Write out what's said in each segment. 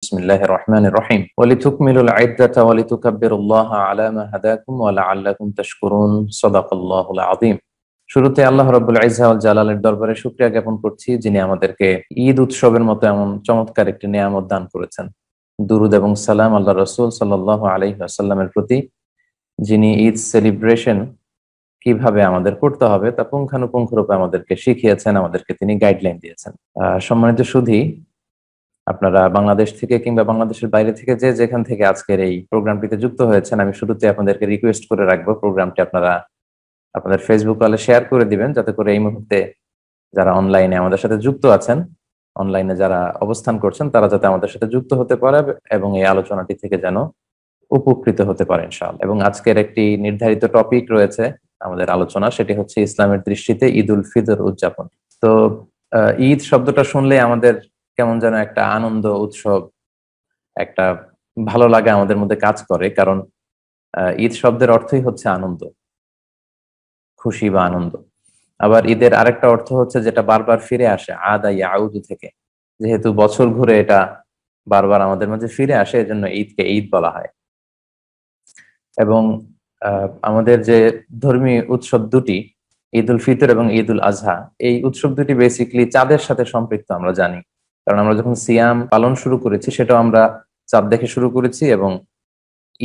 বিসমিল্লাহির রহমানির রহিম ওয়ালিতুকমিলুল ইদ্দাতা ওয়ালিতুকাব্বিরুল্লাহা আলা মা হাদাকুম ওয়া লাআল্লাকুম তাশকুরুন সাদাকাল্লাহুল আযীম। শুরুতে আল্লাহ রাব্বুল ইজ্জা ওয়াল জালালের দরবারে শুকরিয়া জ্ঞাপন করছি, যিনি আমাদেরকে ঈদ উৎসবের মতো এমন চমৎকার একটি নিয়ামত দান করেছেন। দুরুদ এবং সালাম আল্লাহ রাসূল সাল্লাল্লাহু আলাইহি ওয়াসাল্লামের প্রতি, যিনি ঈদ সেলিব্রেশন কিভাবে আমাদের করতে হবে তা পুঙ্খানুপুঙ্খরূপে আমাদেরকে শিখিয়েছেন, আমাদেরকে তিনি গাইডলাইন দিয়েছেন। সম্মানিত সুধী, আপনারা বাংলাদেশ থেকে কিংবা বাংলাদেশের বাইরে থেকে যে যেখান থেকে আজকের এই প্রোগ্রামটিতে যুক্ত হয়েছেন, আমি শুরুতে আপনাদেরকে রিকোয়েস্ট করে রাখবো প্রোগ্রামটি আপনারা আপনাদের ফেসবুক ওয়ালে শেয়ার করে দিবেন, যাতে করে এই মুহূর্তে যারা অনলাইনে আমাদের সাথে যুক্ত আছেন, অনলাইনে যারা অবস্থান করছেন, তারা যাতে আমাদের সাথে যুক্ত হতে পারে এবং এই আলোচনাটি থেকে যেন উপকৃত হতে পারে ইনশাআল্লাহ। এবং আজকের একটি নির্ধারিত টপিক রয়েছে আমাদের আলোচনা, সেটি হচ্ছে ইসলামের দৃষ্টিতে ঈদ উল ফিতর উদযাপন। তো ঈদ শব্দটা শুনলে আমাদের কেমন যেন একটা আনন্দ, উৎসব, একটা ভালো লাগা আমাদের মধ্যে কাজ করে, কারণ ঈদ শব্দের অর্থই হচ্ছে আনন্দ, খুশি বা আনন্দ। আবার ঈদের আরেকটা অর্থ হচ্ছে যেটা বারবার ফিরে আসে, আদা ইয়াউদু থেকে, যেহেতু বছর ঘুরে এটা বারবার আমাদের মাঝে ফিরে আসে, এজন্য ঈদকে ঈদ বলা হয়। এবং আমাদের যে ধর্মীয় উৎসব দুটি, ঈদ উল ফিতর এবং ঈদ উল আজহা, এই উৎসব দুটি বেসিক্যালি চাঁদের সাথে সম্পৃক্ত আমরা জানি। কারণ আমরা যখন সিয়াম পালন শুরু করেছি, সেটাও আমরা চাঁদ দেখে শুরু করেছি, এবং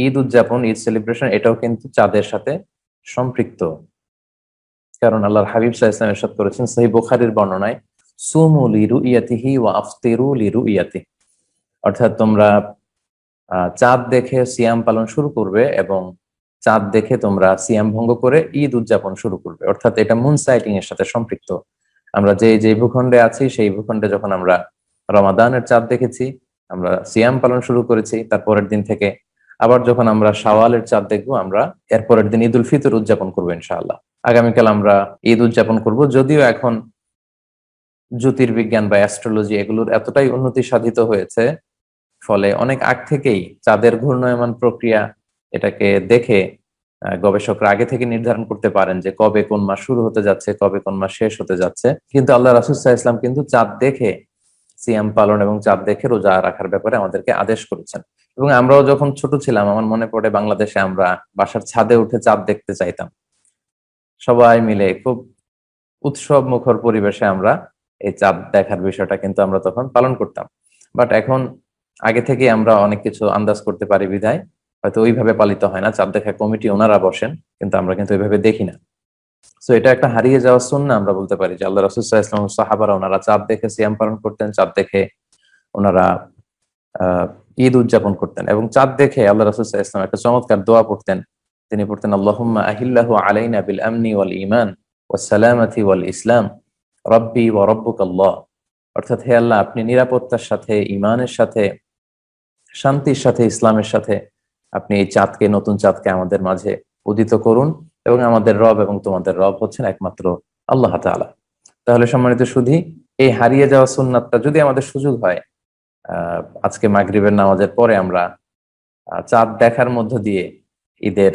ঈদ উদযাপন, ঈদ সেলিব্রেশন, এটাও কিন্তু চাঁদের সাথে সম্পৃক্ত। কারণ আল্লাহর হাবিব সাল্লাল্লাহু আলাইহি ওয়াসাল্লাম ইরশাদ করেছেন সহিহ বুখারীর বর্ণনায়, সুমু লিরুইয়াতিহি ওয়া আফতিরু লিরুইয়াতিহি, অর্থাৎ তোমরা চাঁদ দেখে সিয়াম পালন শুরু করবে এবং চাঁদ দেখে তোমরা সিয়াম ভঙ্গ করে ঈদ উদযাপন শুরু করবে। অর্থাৎ এটা মুন সাইটিং এর সাথে সম্পৃক্ত। আমরা যে ভূখণ্ডে আছি, সেই ভূখণ্ডে যখন আমরা রমাদানের চাঁদ দেখেছি, আমরা সিয়াম পালন শুরু করেছি, তারপরের দিন থেকে আবার যখন আমরা শাওয়ালের চাঁদ দেখবো, আমরা এরপরের দিন ঈদ উল ফিতর উদযাপন করবো ইনশাআল্লাহ। আগামীকাল আমরা ঈদ উদযাপন করব। যদিও এখন জ্যোতির্বিজ্ঞান বা অ্যাস্ট্রোলজি এগুলোর এতটাই উন্নতি সাধিত হয়েছে, ফলে অনেক আগ থেকেই চাঁদের ঘূর্ণায়মান প্রক্রিয়া, এটাকে দেখে গবেষকরা আগে থেকে নির্ধারণ করতে পারেন যে কবে কোন মাস শুরু হতে যাচ্ছে, কবে কোন মাস শেষ হতে যাচ্ছে। কিন্তু আল্লাহ রাসূল সাল্লাল্লাহু আলাইহি ওয়াসাল্লাম কিন্তু চাঁদ দেখে সিয়াম পালন এবং চাঁদ দেখে রোজা রাখার ব্যাপারে আমাদেরকে আদেশ করেছেন। এবং আমরাও যখন ছোট ছিলাম, আমার মনে পড়ে বাংলাদেশে আমরা বাসার ছাদে উঠে চাঁদ দেখতে চাইতাম। সবাই মিলে খুব উৎসব মুখর পরিবেশে আমরা এই চাঁদ দেখার বিষয়টা কিন্তু আমরা তখন পালন করতাম। বাট এখন আগে থেকে আমরা অনেক কিছু আন্দাজ করতে পারি বিধায় হয়তো ওইভাবে পালিত হয় না। চাঁদ দেখা কমিটি ওনারা বসেন, কিন্তু আমরা কিন্তু ওইভাবে দেখি না। সো এটা একটা হারিয়ে যাওয়া সুন্নাহ আমরা বলতে পারি, যে আল্লাহ রাসূল সাল্লাল্লাহু আলাইহি ওয়াসাল্লাম, সাহাবারা ওনারা চাঁদ দেখে সিয়াম পালন করতেন, চাঁদ দেখে ওনারা ঈদ উদযাপন করতেন। এবং চাঁদ দেখে আল্লাহ রাসূল সাল্লাল্লাহু আলাইহি ওয়াসাল্লাম একটা চমৎকার দোয়া পড়তেন। তিনি পড়তেন, আল্লাহুম্মা আহিল্লাহু আলাইনা বিল আমনি ওয়াল ঈমান ওয়াস সালামাতি ওয়াল ইসলাম রব্বি ওয়া রব্বুকাল্লাহ। অর্থাৎ, হে আল্লাহ, আপনি নিরাপত্তার সাথে, ঈমানের সাথে, শান্তির সাথে, ইসলামের সাথে আপনি এই চাঁদকে, নতুন চাঁদকে আমাদের মাঝে উদিত করুন, এবং আমাদের রব এবং তোমাদের রব হচ্ছেন একমাত্র আল্লাহ তাআলা। তাহলে সম্মানিত সুধী, এই হারিয়ে যাওয়া সুন্নাতটা যদি আমাদের সুযোগ হয়, আজকে মাগরিবের নামাজের পরে আমরা চাঁদ দেখার মধ্য দিয়ে ঈদের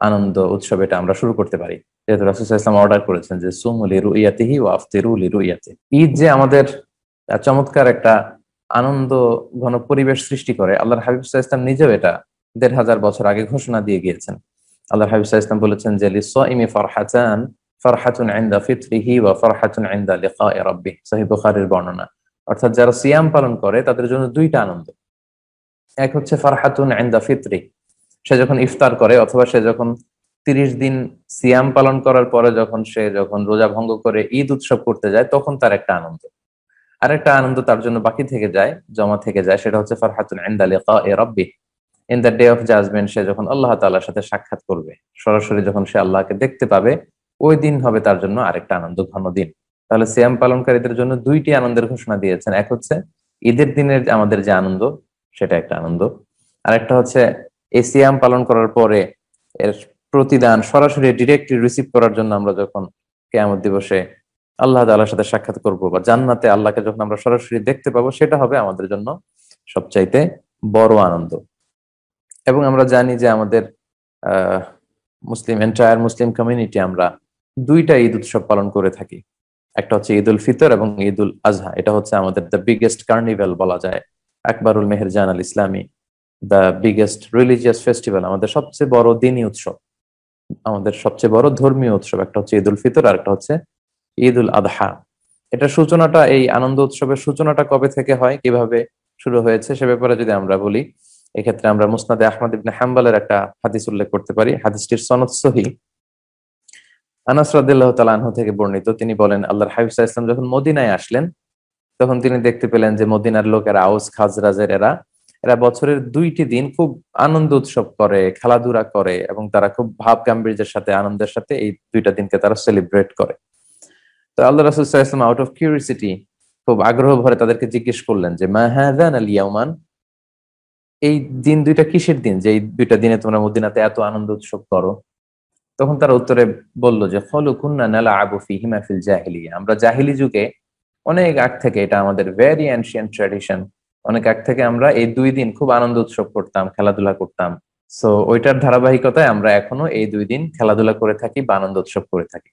আনন্দ উৎসব এটা আমরা শুরু করতে পারি, যেহেতু রাসূল সাল্লাল্লাহু আলাইহি ওয়াসাল্লাম অর্ডার করেছেন যে সুমু লিরুইয়াতিহি ওয়া আফতিরু লিরুইয়াতিহি। ঈদ যে আমাদের চমৎকার একটা আনন্দ ঘন পরিবেশ সৃষ্টি করে, আল্লাহর হাবিব সাল্লাল্লাহু আলাইহি ওয়াসাল্লাম নিজেও এটা ১৫০০ বছর আগে ঘোষণা দিয়ে গিয়েছেন। আল্লাহর হাবিব সাল্লাল্লাহু আলাইহি ওয়াসাল্লাম বলেছেন যে লিস-সাইমি ফারহাতান, ফারহাতুন ইনদা ফিতরিহি ওয়া ফারহাতুন ইনদা লিকাই রাব্বিহ, সহিহ বুখারীর বর্ণনা। অর্থাৎ যারা সিয়াম পালন করে তাদের জন্য দুইটা আনন্দ। এক হচ্ছে ফারহাতুন ইনদা ফিতরি, সে যখন ইফতার করে, অথবা সে যখন ৩০ দিন সিয়াম পালন করার পরে যখন রোজা ভঙ্গ করে ঈদ উৎসব করতে যায়, তখন তার একটা আনন্দ। আরেকটা আনন্দ তার জন্য বাকি থেকে যায়, জমা থেকে যায়, সেটা হচ্ছে ফারহাতুন ইনদা লিকাই রাব্বিহ, in the day of judgment. সে যখন আল্লাহ তাআলার সাথে সাক্ষাৎ করবে, সরাসরি যখন সে আল্লাহকে দেখতে পাবে, ওই দিন হবে তার জন্য আরেকটা আনন্দ ঘন দিন। তাহলে সিয়াম পালনকারীদের জন্য দুইটি আনন্দের ঘোষণা দিয়েছেন। এক হচ্ছে ঈদের দিনের আমাদের যে আনন্দ, সেটা একটা আনন্দ। আরেকটা হচ্ছে এই সিয়াম পালন করার পরে এর প্রতিদান সরাসরি ডিরেক্টলি রিসিভ করার জন্য আমরা যখন কিয়ামত দিবসে আল্লাহ তাআলার সাথে সাক্ষাৎ করব, বা জান্নাতে আল্লাহকে যখন আমরা সরাসরি দেখতে পাবো, সেটা হবে আমাদের জন্য সবচাইতে বড় আনন্দ। এবং আমরা জানি যে আমাদের এন্টায়ার মুসলিম কমিউনিটি, আমরা দুইটা ঈদ উৎসব পালন করে থাকি। একটা হচ্ছে ঈদ উল ফিতর এবং ঈদ উল আজহা। এটা হচ্ছে আমাদের দ্য বিগেস্ট কার্নিভাল বলা যায় আকবরুল মেহেরজান আল ইসলামী, দ্য বিগেস্ট রিলিজিয়াস ফেস্টিভ্যাল, আমাদের সবচেয়ে বড় দিনী উৎসব, আমাদের সবচেয়ে বড় ধর্মীয় উৎসব, একটা হচ্ছে ঈদ উল ফিতর আর একটা হচ্ছে ঈদ উল আদহা। এটা সূচনাটা, এই আনন্দ উৎসবের সূচনাটা কবে থেকে হয়, কিভাবে শুরু হয়েছে সে ব্যাপারে যদি আমরা বলি, এক্ষেত্রে আমরা মুসনাদে আহমদ ইবনে হাম্বলের একটা হাদিস উল্লেখ করতে পারি। হাদিসটির সনদ সহিহ। আনাস রাদিয়াল্লাহু তাআলা আনহু থেকে বর্ণিত, তিনি বলেন, আল্লাহর হাবিব সাল্লাল্লাহু আলাইহি ওয়াসাল্লাম যখন মদিনায় আসলেন তখন তিনি দেখতে পেলেন যে মদিনার লোকেরা, আউস খাজরাজের এরা এরা বছরের 2টি দিন খুব আনন্দ উৎসব করে, খেলাধুলা করে এবং তারা খুব ভাব গাম্ভীর্যের সাথে, আনন্দের সাথে এই 2টা দিনকে তারা সেলিব্রেট করে। তো আল্লাহ রাসূল সাল্লাল্লাহু আলাইহি ওয়াসাল্লাম আউট অফ কিউরিসিটি, খুব আগ্রহ ভরে তাদেরকে জিজ্ঞেস করলেন যে মা হাযান আল ইয়াওমান, এই দিন 2টা কিসের দিন যে এই 2টা দিনে তোমরা মদিনাতে এত আনন্দ উৎসব করো? তখন তারা উত্তরে বলল যে ক্বালু কুন্না নালআবু ফীহিমা ফিল জাহিলিয়া, আমরা জাহিলি যুগে অনেক আগ থেকে, এটা আমাদের ভেরি এনশিয়েন্ট ট্র্যাডিশন, অনেক আগ থেকে আমরা এই 2 দিন খুব আনন্দ উৎসব করতাম, খেলাধুলা করতাম। সো ওইটার ধারাবাহিকতায় আমরা এখনো এই 2 দিন খেলাধুলা করে থাকি বা আনন্দ উৎসব করে থাকি।